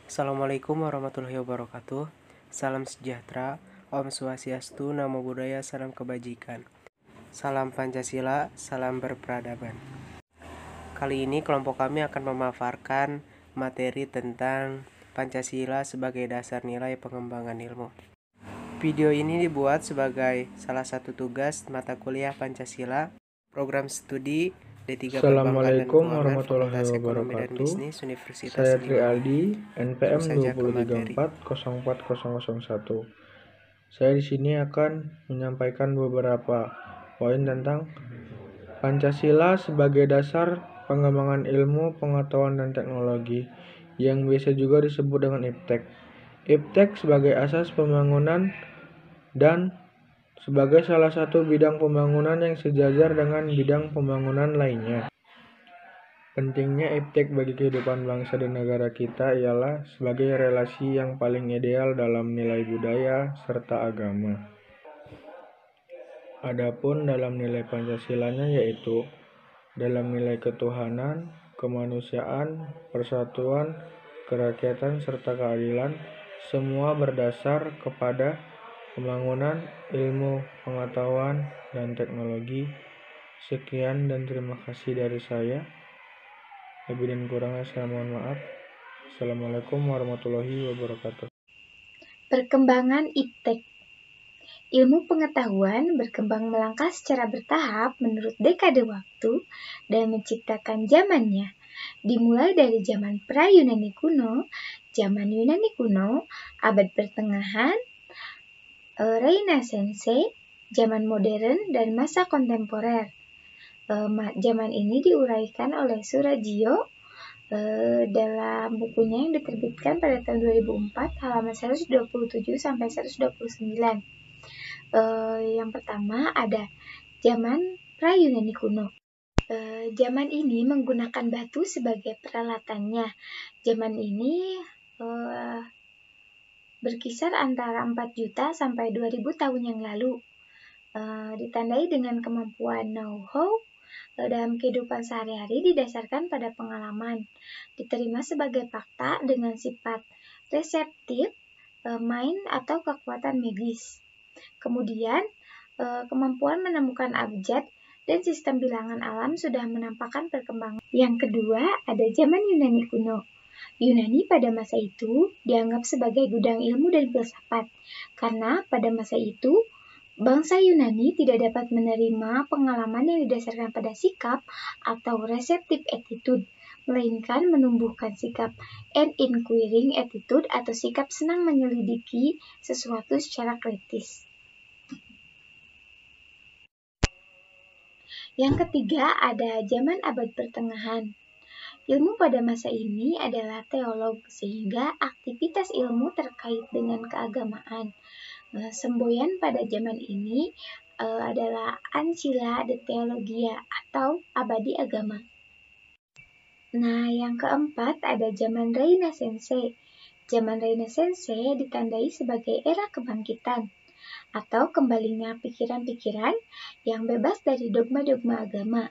Assalamualaikum warahmatullahi wabarakatuh. Salam sejahtera, Om Swastiastu, Namo Buddhaya, salam kebajikan. Salam Pancasila, salam berperadaban. Kali ini kelompok kami akan memaparkan materi tentang Pancasila sebagai dasar nilai pengembangan ilmu. Video ini dibuat sebagai salah satu tugas mata kuliah Pancasila, program studi D3 Perbankan dan Assalamualaikum Keuangan warahmatullahi Fakultas Ekonomi dan wabarakatuh. Bisnis Universitas Saya Tri Sriwangi. Aldi, NPM Langsung saja ke materi. 20340401. Saya di sini akan menyampaikan beberapa poin tentang Pancasila sebagai dasar pengembangan ilmu, pengetahuan, dan teknologi, yang biasa juga disebut dengan IPTEK. IPTEK sebagai asas pembangunan dan sebagai salah satu bidang pembangunan yang sejajar dengan bidang pembangunan lainnya. Pentingnya IPTEK bagi kehidupan bangsa dan negara kita ialah sebagai relasi yang paling ideal dalam nilai budaya serta agama. Adapun dalam nilai Pancasilanya yaitu dalam nilai ketuhanan, kemanusiaan, persatuan, kerakyatan, serta keadilan, semua berdasar kepada pembangunan ilmu, pengetahuan, dan teknologi. Sekian dan terima kasih dari saya. Lebih dan kurangnya saya mohon maaf. Assalamualaikum warahmatullahi wabarakatuh. Perkembangan IPTEK. Ilmu pengetahuan berkembang melangkah secara bertahap menurut dekade waktu dan menciptakan zamannya. Dimulai dari zaman pra-Yunani kuno, zaman Yunani kuno, abad pertengahan, Renaissance, zaman modern, dan masa kontemporer. Zaman ini diuraikan oleh Surajio dalam bukunya yang diterbitkan pada tahun 2004 halaman 127 sampai 129. Yang pertama ada zaman pra-Yunani kuno. Zaman ini menggunakan batu sebagai peralatannya. Zaman ini berkisar antara 4 juta sampai 2000 tahun yang lalu. Ditandai dengan kemampuan know-how dalam kehidupan sehari-hari didasarkan pada pengalaman, diterima sebagai fakta dengan sifat reseptif, main atau kekuatan medis. Kemudian, kemampuan menemukan abjad dan sistem bilangan alam sudah menampakkan perkembangan. Yang kedua, ada zaman Yunani kuno. Yunani pada masa itu dianggap sebagai gudang ilmu dan filsafat, karena pada masa itu bangsa Yunani tidak dapat menerima pengalaman yang didasarkan pada sikap atau receptive attitude, melainkan menumbuhkan sikap an inquiring attitude atau sikap senang menyelidiki sesuatu secara kritis. Yang ketiga ada zaman abad pertengahan. Ilmu pada masa ini adalah teolog, sehingga aktivitas ilmu terkait dengan keagamaan. Semboyan pada zaman ini adalah Ancilla de Theologia atau abadi agama. Nah, yang keempat ada zaman Renaissance. Zaman Renaissance ditandai sebagai era kebangkitan atau kembalinya pikiran-pikiran yang bebas dari dogma-dogma agama.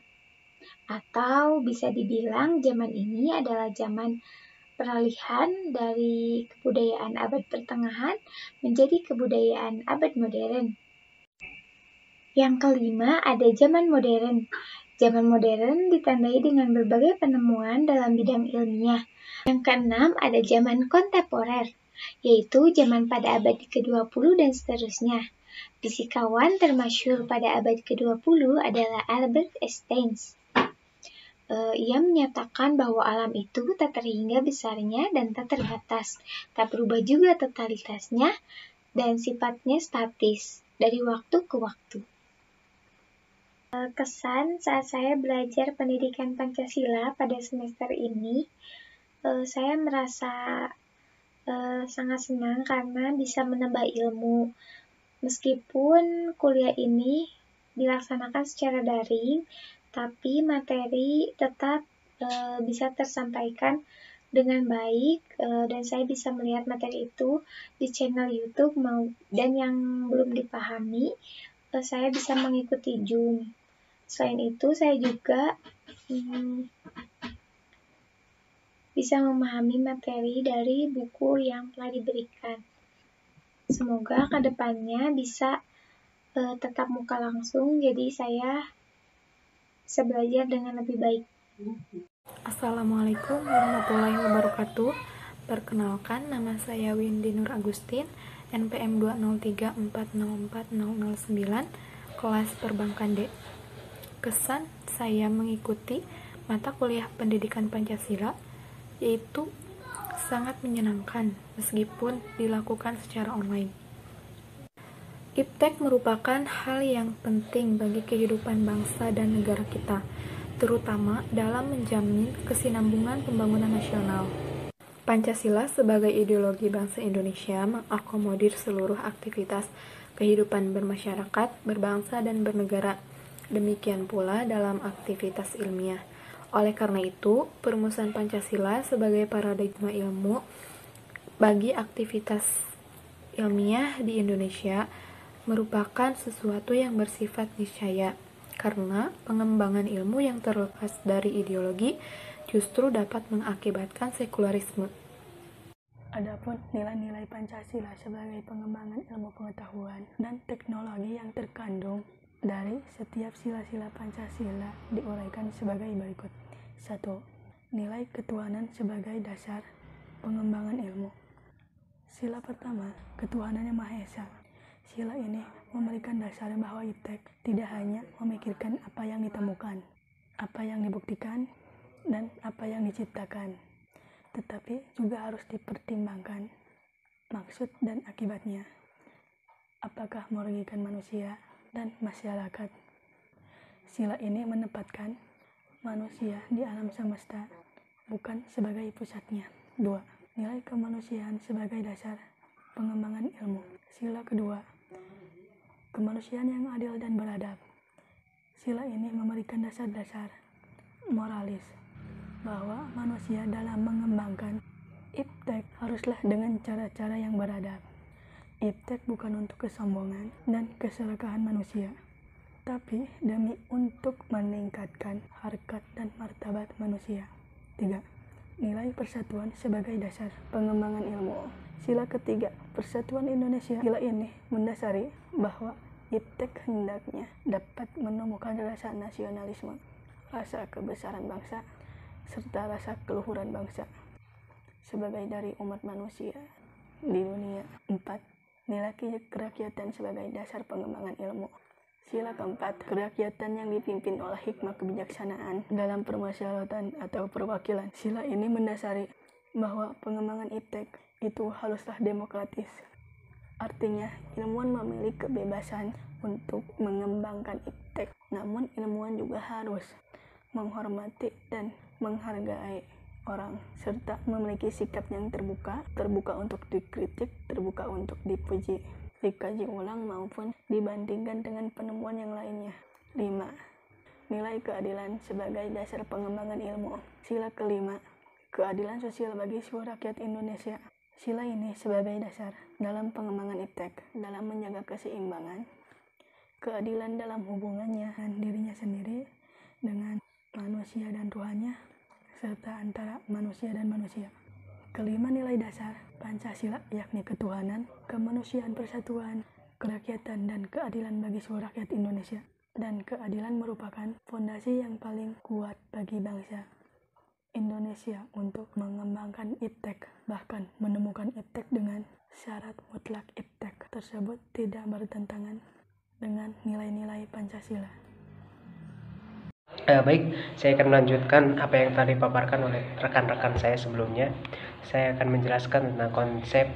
Atau bisa dibilang zaman ini adalah zaman peralihan dari kebudayaan abad pertengahan menjadi kebudayaan abad modern. Yang kelima ada zaman modern. Zaman modern ditandai dengan berbagai penemuan dalam bidang ilmiah. Yang keenam ada zaman kontemporer, yaitu zaman pada abad ke-20 dan seterusnya. Fisikawan termasyhur pada abad ke-20 adalah Albert Einstein. Ia menyatakan bahwa alam itu tak terhingga besarnya dan tak terbatas, tak berubah juga totalitasnya dan sifatnya statis dari waktu ke waktu. Kesan saat saya belajar pendidikan Pancasila pada semester ini, saya merasa sangat senang karena bisa menambah ilmu. Meskipun kuliah ini dilaksanakan secara daring, tapi materi tetap bisa tersampaikan dengan baik dan saya bisa melihat materi itu di channel YouTube dan yang belum dipahami saya bisa mengikuti Zoom. Selain itu saya juga bisa memahami materi dari buku yang telah diberikan. Semoga kedepannya bisa tetap muka langsung, jadi saya bisa belajar dengan lebih baik. Assalamualaikum warahmatullahi wabarakatuh. Perkenalkan, nama saya Windy Nur Agustin, NPM 203404009, kelas Perbankan D. Kesan saya mengikuti mata kuliah pendidikan Pancasila yaitu sangat menyenangkan meskipun dilakukan secara online. IPTEK merupakan hal yang penting bagi kehidupan bangsa dan negara kita, terutama dalam menjamin kesinambungan pembangunan nasional. Pancasila sebagai ideologi bangsa Indonesia mengakomodir seluruh aktivitas kehidupan bermasyarakat, berbangsa, dan bernegara. Demikian pula dalam aktivitas ilmiah. Oleh karena itu, perumusan Pancasila sebagai paradigma ilmu bagi aktivitas ilmiah di Indonesia merupakan sesuatu yang bersifat niscaya, karena pengembangan ilmu yang terlepas dari ideologi justru dapat mengakibatkan sekularisme. Adapun nilai-nilai Pancasila sebagai pengembangan ilmu pengetahuan dan teknologi yang terkandung dari setiap sila-sila Pancasila diuraikan sebagai berikut. 1. Nilai ketuhanan sebagai dasar pengembangan ilmu. Sila pertama, ketuhanan yang Maha Esa. Sila ini memberikan dasar bahwa IPTEK tidak hanya memikirkan apa yang ditemukan, apa yang dibuktikan, dan apa yang diciptakan, tetapi juga harus dipertimbangkan maksud dan akibatnya. Apakah merugikan manusia dan masyarakat? Sila ini menempatkan manusia di alam semesta, bukan sebagai pusatnya. 2. Nilai kemanusiaan sebagai dasar pengembangan ilmu. Sila kedua, kemanusiaan yang adil dan beradab. Sila ini memberikan dasar-dasar moralis bahwa manusia dalam mengembangkan IPTEK haruslah dengan cara-cara yang beradab. IPTEK bukan untuk kesombongan dan keserakahan manusia, tapi demi untuk meningkatkan harkat dan martabat manusia. 3. Nilai persatuan sebagai dasar pengembangan ilmu. Sila ketiga, Persatuan Indonesia. Sila ini mendasari bahwa IPTEK hendaknya dapat menemukan rasa nasionalisme, rasa kebesaran bangsa, serta rasa keluhuran bangsa sebagai dari umat manusia di dunia. 4. Nilai kerakyatan sebagai dasar pengembangan ilmu. Sila keempat, kerakyatan yang dipimpin oleh hikmah kebijaksanaan dalam permusyawaratan atau perwakilan. Sila ini mendasari bahwa pengembangan IPTEK itu haruslah demokratis. Artinya, ilmuwan memiliki kebebasan untuk mengembangkan IPTEK, namun ilmuwan juga harus menghormati dan menghargai orang, serta memiliki sikap yang terbuka untuk dikritik, terbuka untuk dipuji, dikaji ulang maupun dibandingkan dengan penemuan yang lainnya. 5. Nilai keadilan sebagai dasar pengembangan ilmu. Sila kelima, keadilan sosial bagi seluruh rakyat Indonesia. Sila ini sebagai dasar dalam pengembangan IPTEK dalam menjaga keseimbangan, keadilan dalam hubungannya dengan dirinya sendiri, dengan manusia dan Tuhannya, serta antara manusia dan manusia. Kelima, nilai dasar Pancasila yakni ketuhanan, kemanusiaan, persatuan, kerakyatan, dan keadilan bagi seluruh rakyat Indonesia. Dan keadilan merupakan fondasi yang paling kuat bagi bangsa Indonesia untuk mengembangkan IPTEK, bahkan menemukan IPTEK dengan syarat mutlak IPTEK tersebut tidak bertentangan dengan nilai-nilai Pancasila. Baik, saya akan melanjutkan apa yang tadi dipaparkan oleh rekan-rekan saya sebelumnya. Saya akan menjelaskan tentang konsep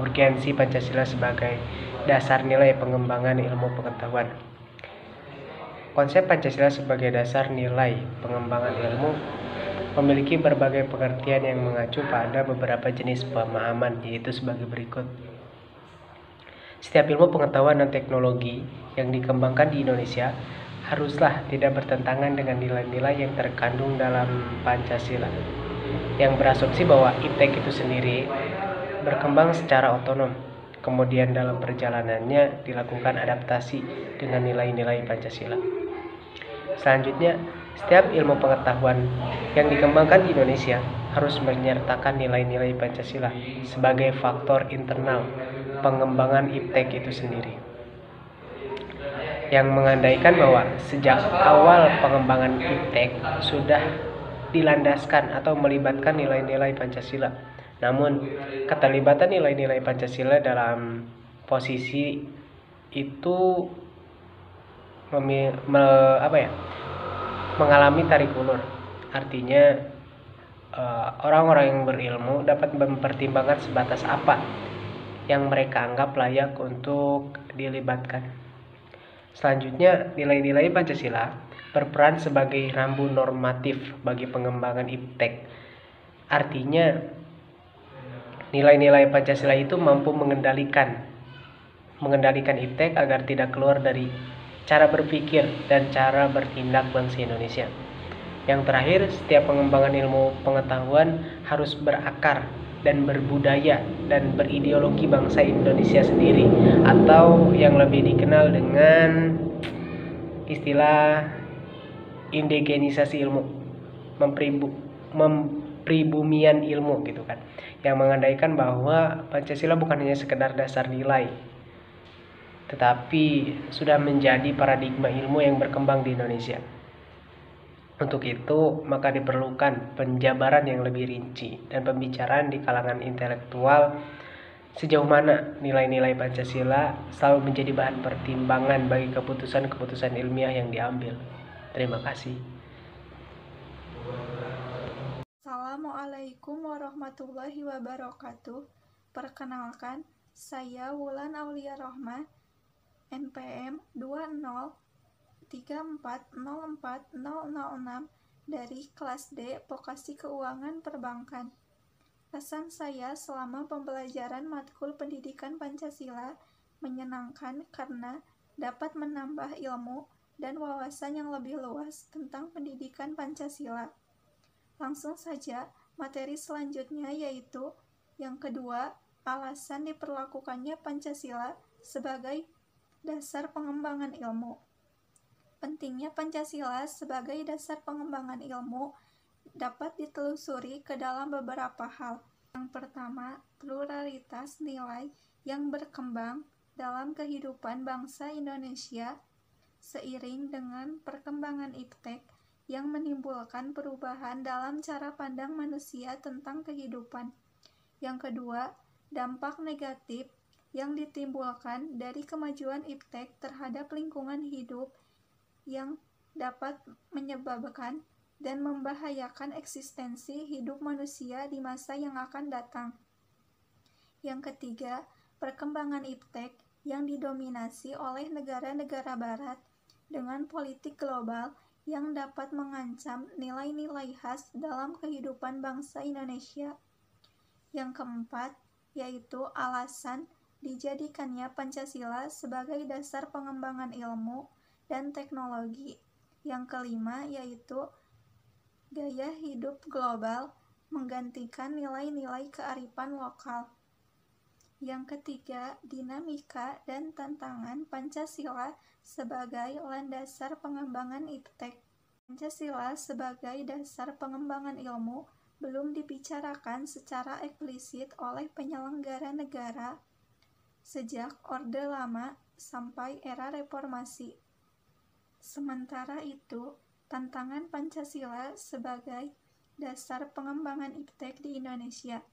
urgensi Pancasila sebagai dasar nilai pengembangan ilmu pengetahuan. Konsep Pancasila sebagai dasar nilai pengembangan ilmu memiliki berbagai pengertian yang mengacu pada beberapa jenis pemahaman, yaitu sebagai berikut. Setiap ilmu pengetahuan dan teknologi yang dikembangkan di Indonesia haruslah tidak bertentangan dengan nilai-nilai yang terkandung dalam Pancasila, yang berasumsi bahwa IPTEK itu sendiri berkembang secara otonom, kemudian dalam perjalanannya dilakukan adaptasi dengan nilai-nilai Pancasila. Selanjutnya, setiap ilmu pengetahuan yang dikembangkan di Indonesia harus menyertakan nilai-nilai Pancasila sebagai faktor internal pengembangan IPTEK itu sendiri, yang mengandaikan bahwa sejak awal pengembangan IPTEK sudah dilandaskan atau melibatkan nilai-nilai Pancasila. Namun, keterlibatan nilai-nilai Pancasila dalam posisi itu mengalami tarik ulur. Artinya orang-orang yang berilmu dapat mempertimbangkan sebatas apa yang mereka anggap layak untuk dilibatkan. Selanjutnya, nilai-nilai Pancasila berperan sebagai rambu normatif bagi pengembangan IPTEK. Artinya, nilai-nilai Pancasila itu mampu mengendalikan IPTEK agar tidak keluar dari cara berpikir dan cara bertindak bangsa Indonesia. Yang terakhir, setiap pengembangan ilmu pengetahuan harus berakar dan berbudaya dan berideologi bangsa Indonesia sendiri, atau yang lebih dikenal dengan istilah indigenisasi ilmu, mempribumian ilmu gitu kan, yang mengandaikan bahwa Pancasila bukan hanya sekedar dasar nilai, tetapi sudah menjadi paradigma ilmu yang berkembang di Indonesia. Untuk itu, maka diperlukan penjabaran yang lebih rinci dan pembicaraan di kalangan intelektual sejauh mana nilai-nilai Pancasila selalu menjadi bahan pertimbangan bagi keputusan-keputusan ilmiah yang diambil. Terima kasih. Assalamualaikum warahmatullahi wabarakatuh. Perkenalkan, saya Wulan Aulia Rohmah, NPM 203404006 dari kelas D Vokasi Keuangan Perbankan. Kesan saya selama pembelajaran matkul pendidikan Pancasila menyenangkan karena dapat menambah ilmu dan wawasan yang lebih luas tentang pendidikan Pancasila. Langsung saja, materi selanjutnya yaitu yang kedua, alasan diperlakukannya Pancasila sebagai dasar pengembangan ilmu. Pentingnya Pancasila sebagai dasar pengembangan ilmu dapat ditelusuri ke dalam beberapa hal. Yang pertama, pluralitas nilai yang berkembang dalam kehidupan bangsa Indonesia seiring dengan perkembangan IPTEK yang menimbulkan perubahan dalam cara pandang manusia tentang kehidupan. Yang kedua, dampak negatif yang ditimbulkan dari kemajuan IPTEK terhadap lingkungan hidup yang dapat menyebabkan dan membahayakan eksistensi hidup manusia di masa yang akan datang. Yang ketiga, perkembangan IPTEK yang didominasi oleh negara-negara barat dengan politik global yang dapat mengancam nilai-nilai khas dalam kehidupan bangsa Indonesia. Yang keempat, yaitu alasan dijadikannya Pancasila sebagai dasar pengembangan ilmu dan teknologi. Yang kelima, yaitu gaya hidup global menggantikan nilai-nilai kearifan lokal. Yang ketiga, dinamika dan tantangan Pancasila sebagai landasan pengembangan IPTEK. Pancasila sebagai dasar pengembangan ilmu belum dibicarakan secara eksplisit oleh penyelenggara negara sejak Orde Lama sampai era Reformasi. Sementara itu, tantangan Pancasila sebagai dasar pengembangan IPTEK di Indonesia.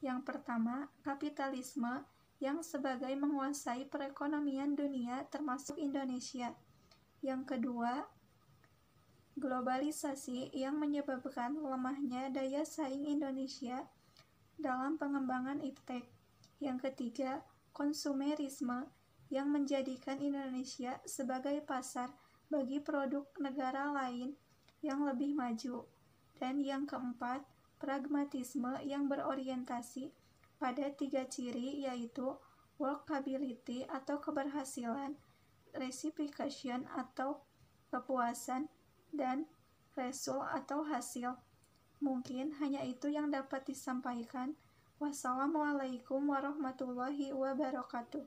Yang pertama, kapitalisme yang sebagai menguasai perekonomian dunia termasuk Indonesia. Yang kedua, globalisasi yang menyebabkan lemahnya daya saing Indonesia dalam pengembangan IPTEK. Yang ketiga, konsumerisme yang menjadikan Indonesia sebagai pasar bagi produk negara lain yang lebih maju. Dan yang keempat, pragmatisme yang berorientasi pada 3 ciri yaitu workability atau keberhasilan, reciprocation atau kepuasan, dan result atau hasil. Mungkin hanya itu yang dapat disampaikan. Wassalamualaikum warahmatullahi wabarakatuh.